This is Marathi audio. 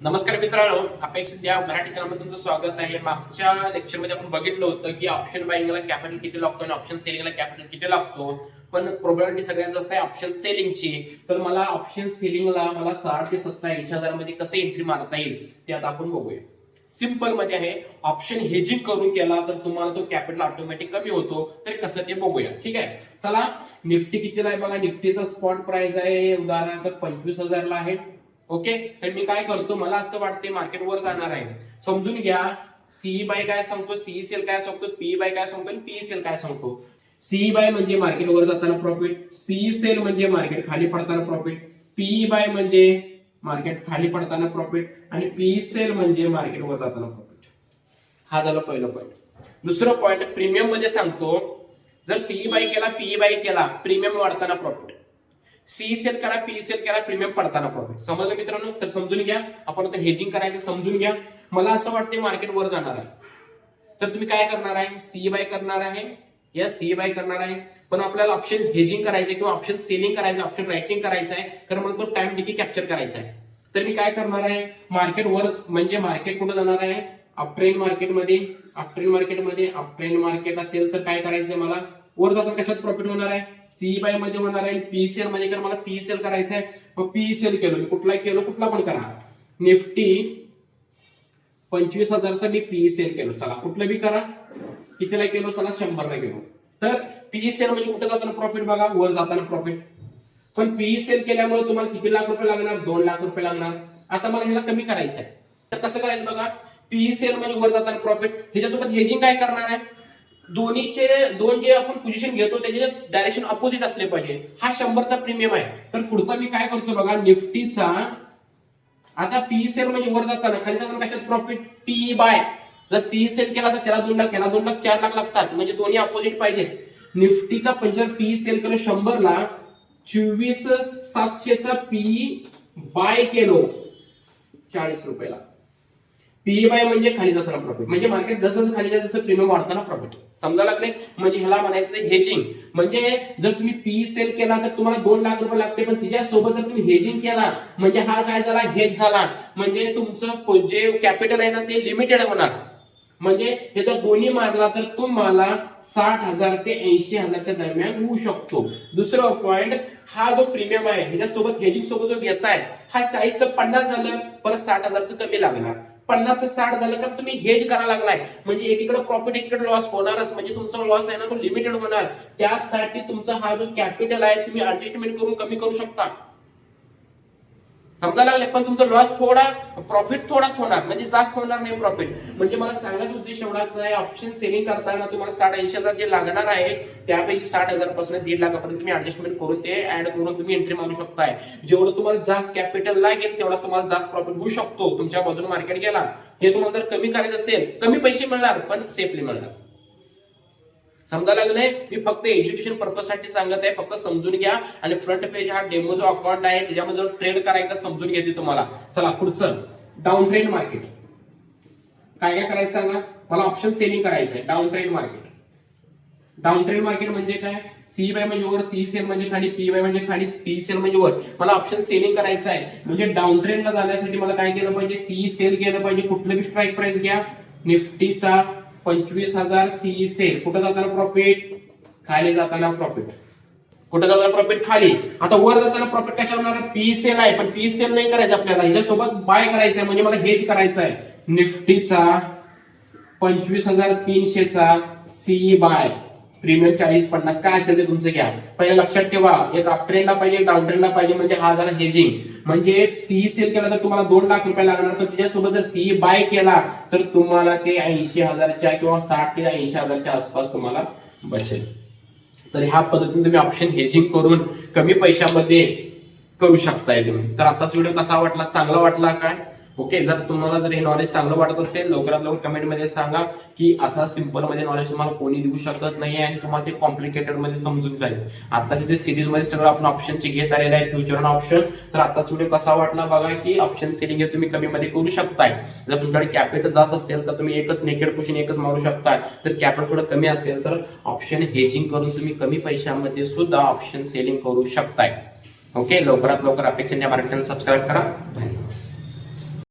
नमस्कार मित्रांनो, अपेक्षा द्या मराठी चॅनलमध्ये तुमचं स्वागत आहे. मागच्या लेक्चरमध्ये आपण बघितलं होतं की ऑप्शन बायिंगला कॅपिटल किती लागतो आणि ऑप्शन सेलिंगला कॅपिटल किती लागतो. पण प्रोबॅबिलिटी सगळ्यात जास्त आहे ऑप्शन सेलिंगची. तर मला ऑप्शन सेलिंगला 60 ते 80 हजार मध्ये कसं एंट्री मारता येईल ते आता आपण बघूया. सिंपल मध्ये आहे, ऑप्शन हेजिंग करून केला तर तुम्हाला तो कॅपिटल ऑटोमॅटिक कमी होतो. तर कसं ते बघूया. ठीक आहे, चला. निफ्टी कितीला आहे बघा. निफ्टीचा स्पॉट प्राइस आहे उदाहरणार्थ 25,000 ला आहे. ओके, तर मी काय करतो, मला असं वाटते मार्केट वर जाणार आहे. समजून घ्या, सीई बाय काय सांगतो, सीई सेल काय सांगतो, पी बाय काय सांगतो आणि पी सेल काय सांगतो. सीई बाय म्हणजे मार्केट वर जाताना प्रॉफिट, सीई सेल म्हणजे मार्केट खाली पडताना प्रॉफिट, पी बाय म्हणजे मार्केट खाली पडताना प्रॉफिट आणि पी सेल म्हणजे मार्केट वर जाताना प्रॉफिट. हा झाला पहिला पॉईंट. दुसरं पॉईंट प्रीमियम मध्ये सांगतो, जर सीई बाय केला, पी बाय केला, प्रीमियम वाढताना प्रॉफिट. सी सेल करा, पी सेल करा, प्रीमियम पडताना प्रॉफिट. समजलं मित्रांनो? तर समजून घ्या. आपण आता हेजिंग करायचं समजून घ्या. मला असं वाटते मार्केट वर जाणार आहे, तर तुम्ही काय करणार आहे, सी बाय करणार आहे. यस, सी बाय करणार आहे. पण आपल्याला ऑप्शन हेजिंग करायचं किंवा ऑप्शन सेलिंग करायचं, ऑप्शन रायटिंग करायचं आहे, कारण मला तो टाइम डिके कॅप्चर करायचा आहे. तर मी काय करणार आहे, मार्केट वर म्हणजे मार्केट कुठे जाणार आहे, अपट्रेंड मार्केटमध्ये. अपट्रेंड मार्केटमध्ये अपट्रेंड मार्केट असेल तर काय करायचंय, मला वर जाताना कशात प्रॉफिट होणार आहे, सी बाय मध्ये होणार आहे. पी सेल मध्ये कर, मला पी सेल करायचं आहे. मग पी सेल केलो मी, कुठला केलो, कुठला पण करा. निफ्टी 25,000चा मी पी सेल केलो. चला, कुठलं बी करा. कितीला केलो, चला 100 ला केलो. तर पी सेल म्हणजे कुठे जाताना प्रॉफिट बघा, वर जाताना प्रॉफिट. पण पी सेल केल्यामुळे तुम्हाला किती लाख रुपये लागणार, 2 लाख रुपये लागणार. आता मला ह्याला कमी करायचं आहे, तर कसं करायचं बघा. पी सेल म्हणजे वर जाताना प्रॉफिट, ह्याच्यासोबत हेजिंग काय करणार आहे, दोन्हीचे दोन जे आपण पोझिशन घेतो त्याचे डायरेक्शन अपोजिट असले पाहिजे. हा 100चा प्रीमियम आहे. तर पुढचा मी काय करतो बघा, निफ्टीचा आता पी सेल म्हणजे वर जाताना, खाली जाताना कशात प्रॉफिट, पी बाय. जर पी सेल केला तर त्याला 2 लाख, याला 2 लाख, 4 लाख लागतात, म्हणजे दोन्ही अपोजिट पाहिजेत. निफ्टीचा 25 पी सेल केलं 100 ला, 24,700चा पी बाय केलो 40 रुपयाला. पी बाय म्हणजे खाली जाताना प्रॉफिट, म्हणजे मार्केट जसं खाली जात तसं प्रीमियम वाढताना प्रॉफिट. समजा लागले, म्हणजे ह्याला म्हणायचं हेजिंग. म्हणजे जर तुम्ही पी सेल केला तर तुम्हाला 2 लाख रुपये लागते, पण तिच्यासोबत जर तुम्ही हेजिंग केला म्हणजे हा काय झाला, हेज झाला. म्हणजे तुमचं जे कॅपिटल आहे ना ते लिमिटेड होणार. म्हणजे हे जर दोन्ही मारला तर तुम्हाला 60,000 ते 80,000च्या दरम्यान होऊ शकतो. दुसरं पॉइंट, हा जो प्रीमियम आहे ह्याच्यासोबत हेजिंग सोबत जो घेताय, हा 40चं 50 झालं, परत 60,000चं कमी लागणार. 50चं 60 झालं तर तुम्ही हेज करायला लागलाय, म्हणजे एकीकडे प्रॉफिट एकीकडे लॉस होणारच. म्हणजे तुमचा लॉस आहे ना तो लिमिटेड होणार. त्यासाठी तुमचा हा जो कॅपिटल आहे तुम्ही ऍडजस्टमेंट करून कमी करू शकता. समजा लागले, पण तुमचा लॉस थोडा, प्रॉफिट थोडाच होणार, म्हणजे जास्त होणार नाही प्रॉफिट. म्हणजे मला सांगायचा उद्देश एवढाच आहे, ऑप्शन सेलिंग करताना तुम्हाला 60-80 हजार जे लागणार आहे त्यापैकी 60,000 पासून 1.5 लाखापर्यंत तुम्ही ऍडजस्टमेंट करून ते ऍड करून तुम्ही एंट्री मारू शकताय. जेवढं तुम्हाला जास्त कॅपिटल लागेल तेवढा तुम्हाला जास्त प्रॉफिट होऊ शकतो. तुमच्या बाजूने मार्केट गेला, हे तुम्हाला जर कमी करायचं असेल, कमी पैसे मिळणार पण सेफली मिळणार. समजा लागले, मी फक्त एज्युकेशन पर्पज साठी सांगत आहे, फक्त समजून घ्या. आणि फ्रंट पेज हा डेमो जो अकाउंट आहे त्याच्यामध्ये ट्रेड करायचा समजून घेते तुम्हाला. चला पुढचं, डाऊन ट्रेंड मार्केट. काय काय करायचं सांगा, मला ऑप्शन सेलिंग करायचं आहे. Down trend market. Down trend market म्हणजे काय, सी बाय म्हणजे वर, सी सेल म्हणजे खाली, पी बाय म्हणजे खाली, पी सेल म्हणजे वर. मला ऑप्शन सेलिंग करायचं आहे, म्हणजे डाऊन ट्रेंडला जाण्यासाठी मला काय केलं पाहिजे, सी सेल केलं पाहिजे. कुठलं बी स्ट्राईक प्राइस घ्या, निफ्टीचा 25,000 सी सेल. कुठं जाताना प्रॉफिट, खाली जाताना प्रॉफिट. कुठं जाताना प्रॉफिट, खाली. आता वर जाताना प्रॉफिट कशा होणार, पी सेल आहे, पण पी सेल नाही करायचं आपल्याला, ह्याच्यासोबत बाय करायचं आहे, म्हणजे मला हेज करायचं आहे. निफ्टीचा 25,300चा सी बाय, प्रीमियम 40-50 काय असेल ते तुमचं घ्या. पहिले लक्षात ठेवा, एक अप ट्रेंडला पाहिजे, डाऊन ट्रेंडला पाहिजे, म्हणजे हा झाला हेजिंग. म्हणजे सी सेल केला तर तुम्हाला 2 लाख रुपये लागणार, पण त्याच्यासोबत जर सी बाय केला तर तुम्हाला ते 80,000च्या किंवा 60 ते 80,000च्या आसपास तुम्हाला बसेल. तर ह्या पद्धतीने तुम्ही ऑप्शन हेजिंग करून कमी पैशामध्ये करू शकताय तुम्ही. तर आताच व्हिडिओ कसा वाटला, चांगला वाटला काय? ओके, जर तुम्हाला जर हे नॉलेज चांगलं वाटत असेल, लवकरात लवकर कमेंट मध्ये सांगा की असा सिंपल मध्ये नॉलेज तुम्हाला कोणी देऊ शकत नाही आणि तुम्हाला ते कॉम्प्लिकेटेड मध्ये समजून जाईल. आताच्या जे सिरीज मध्ये सगळं आपण ऑप्शनचे घेत आलेले आहे, फ्युचर ऑप्शन. तर आताच व्हिडिओ कसा वाटला बघा, की ऑप्शन सेलिंग हे तुम्ही कमी मध्ये करू शकताय. जर तुमच्याकडे कॅपिटल जास्त असेल तर तुम्ही एकच नेकेड पोझिशन एकच मारू शकता. जर कॅपिटल थोडं कमी असेल तर ऑप्शन हेजिंग करून तुम्ही कमी पैशामध्ये सुद्धा ऑप्शन सेलिंग करू शकताय. ओके, लवकरात लवकर अपेक्षा मराठी चॅनल सबस्क्राईब करा.